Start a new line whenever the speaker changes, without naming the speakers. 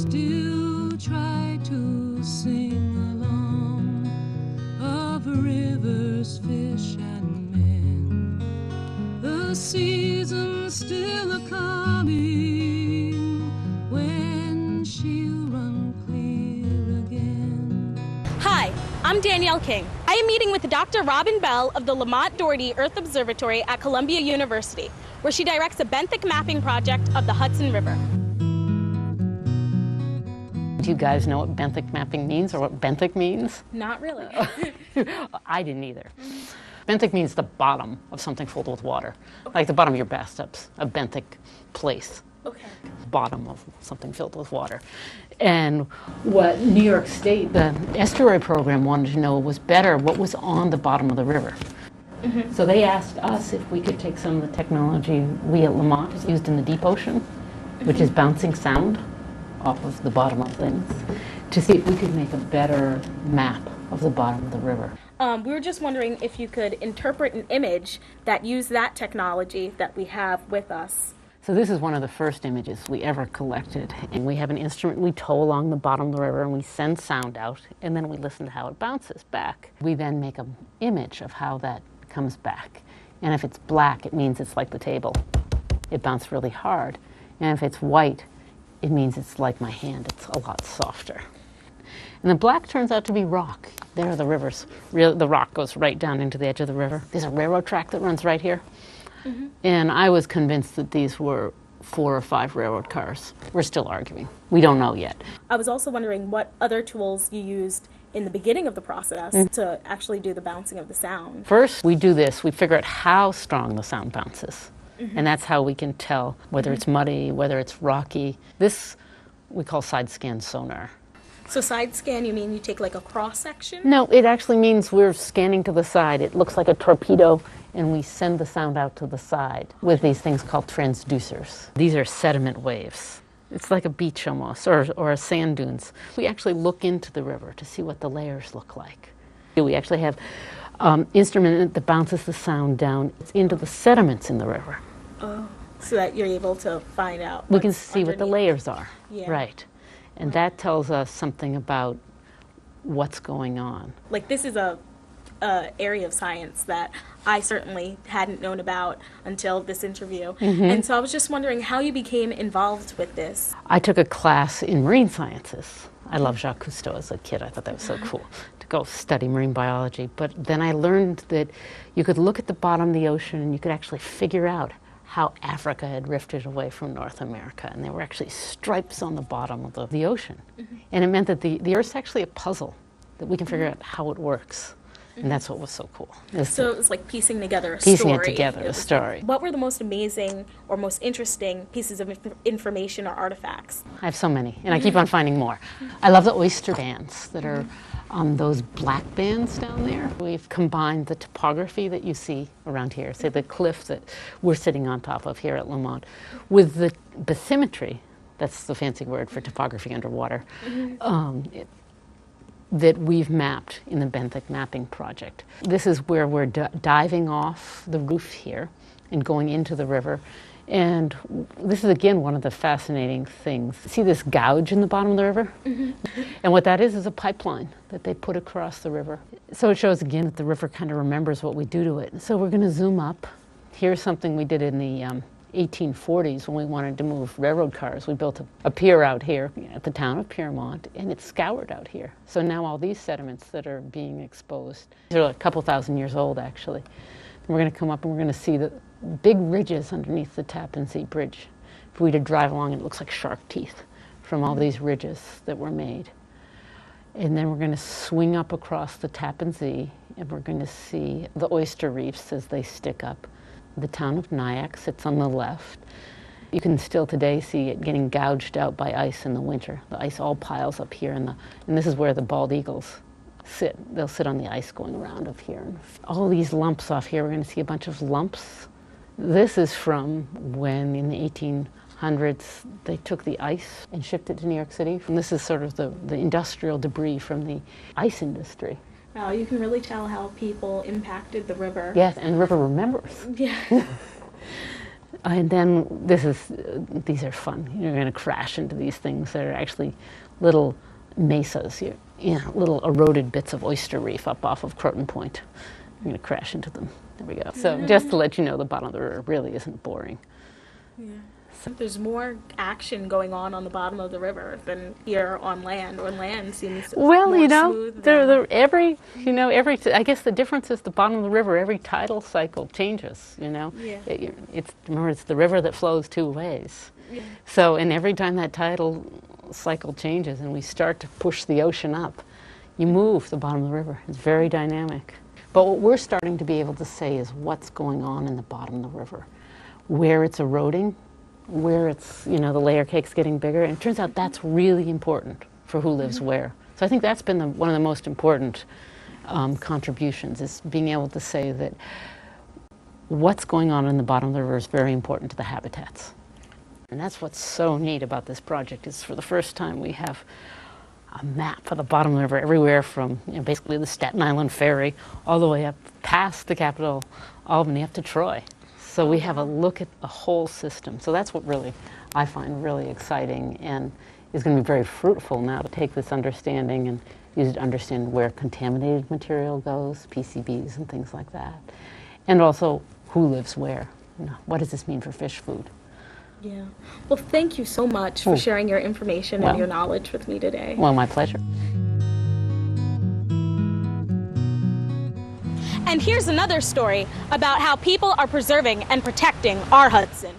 still try to sing along of rivers, fish, and men. The season's still a-coming when she'll run clear again.
Hi, I'm Danielle King. I am meeting with Dr. Robin Bell of the Lamont Doherty Earth Observatory at Columbia University, where she directs a benthic mapping project of the Hudson River.
Do you guys know what benthic mapping means or what benthic means?
Not really.
I didn't either. Benthic means the bottom of something filled with water, like the bottom of your bathtub's a benthic place.
Okay.
Bottom of something filled with water. And what New York State, the estuary program, wanted to know was better what was on the bottom of the river. Mm-hmm. So they asked us if we could take some of the technology we at Lamont used in the deep ocean, which is bouncing sound off of the bottom of things, to see if we could make a better map of the bottom of the river.
We were just wondering if you could interpret an image that used that technology that we have with us.
So this is one of the first images we ever collected. And we have an instrument we tow along the bottom of the river and we send sound out and then we listen to how it bounces back. We then make an image of how that comes back. And if it's black, it means it's like the table. It bounced really hard. And if it's white, it means it's like my hand. It's a lot softer. And the black turns out to be rock. There are the rivers. The rock goes right down into the edge of the river. There's a railroad track that runs right here. Mm-hmm. And I was convinced that these were 4 or 5 railroad cars. We're still arguing. We don't know yet.
I was also wondering what other tools you used in the beginning of the process to actually do the bouncing of the sound.
First, we do this. We figure out how strong the sound bounces. Mm-hmm. And that's how we can tell whether it's muddy, whether it's rocky. This we call side scan sonar.
So side scan, you mean you take like a cross section?
No, it actually means we're scanning to the side. It looks like a torpedo, and we send the sound out to the side with these things called transducers. These are sediment waves. It's like a beach almost, or a sand dunes. We actually look into the river to see what the layers look like. We actually have instrument that bounces the sound down into the sediments in the river.
Oh, so that you're able to find out.
We can see what the layers are.
Yeah.
Right. And that tells us something about what's going on.
Like this is a area of science that I certainly hadn't known about until this interview. Mm-hmm. And so I was just wondering how you became involved with this.
I took a class in marine sciences. I loved Jacques Cousteau as a kid. I thought that was so cool to go study marine biology. But then I learned that you could look at the bottom of the ocean and you could actually figure out how Africa had drifted away from North America. And there were actually stripes on the bottom of the ocean. Mm-hmm. And it meant that the Earth's actually a puzzle, that we can figure out how it works. And that's what was so cool.
So it was like piecing together a story.
Piecing it together, a story.
What were the most amazing or most interesting pieces of information or artifacts?
I have so many, and I keep on finding more. I love the oyster bands that are those black bands down there. We've combined the topography that you see around here, say the cliff that we're sitting on top of here at Lamont, with the bathymetry, that's the fancy word for topography underwater, that we've mapped in the benthic mapping project. This is where we're diving off the roof here and going into the river. And this is, again, one of the fascinating things. See this gouge in the bottom of the river? Mm-hmm. And what that is a pipeline that they put across the river. So it shows, again, that the river kind of remembers what we do to it. So we're going to zoom up. Here's something we did in the 1840s when we wanted to move railroad cars. We built a pier out here at the town of Piermont, and it's scoured out here. So now all these sediments that are being exposed, they're a couple thousand years old, actually. And we're going to come up and we're going to see the big ridges underneath the Tappan Zee Bridge. If we were to drive along, it looks like shark teeth from all these ridges that were made. And then we're going to swing up across the Tappan Zee, and we're going to see the oyster reefs as they stick up. The town of Nyack sits on the left. You can still today see it getting gouged out by ice in the winter. The ice all piles up here, and this is where the bald eagles sit. They'll sit on the ice going around up here. And all these lumps off here, we're going to see a bunch of lumps. This is from when, in the 1800s, they took the ice and shipped it to New York City. And this is sort of the industrial debris from the ice industry.
Wow, you can really tell how people impacted the river.
Yes, and the river remembers.
Yeah.
And then these are fun. You're going to crash into these things that are actually little mesas, little eroded bits of oyster reef up off of Croton Point. You're going to crash into them. There we go. So just to let you know, the bottom of the river really isn't boring.
Yeah. There's more action going on the bottom of the river than here on land. On land seems
well,
more smooth
every I guess the difference is the bottom of the river. Every tidal cycle changes.
Yeah.
It's the river that flows two ways.
Yeah.
So, and every time that tidal cycle changes and we start to push the ocean up, you move the bottom of the river. It's very dynamic. But what we're starting to be able to say is what's going on in the bottom of the river, where it's eroding, where it's, the layer cake's getting bigger. And it turns out that's really important for who lives where. So I think that's been one of the most important contributions, is being able to say that what's going on in the bottom of the river is very important to the habitats. And that's what's so neat about this project, is for the first time we have a map for the bottom of the river everywhere from basically the Staten Island Ferry all the way up past the capital, Albany, up to Troy. So we have a look at the whole system. So that's what really I find really exciting, and is going to be very fruitful now to take this understanding and use it to understand where contaminated material goes, PCBs and things like that. And also who lives where. What does this mean for fish food?
Yeah. Well, thank you so much for sharing your information and your knowledge with me today.
Well, my pleasure.
And here's another story about how people are preserving and protecting our Hudson.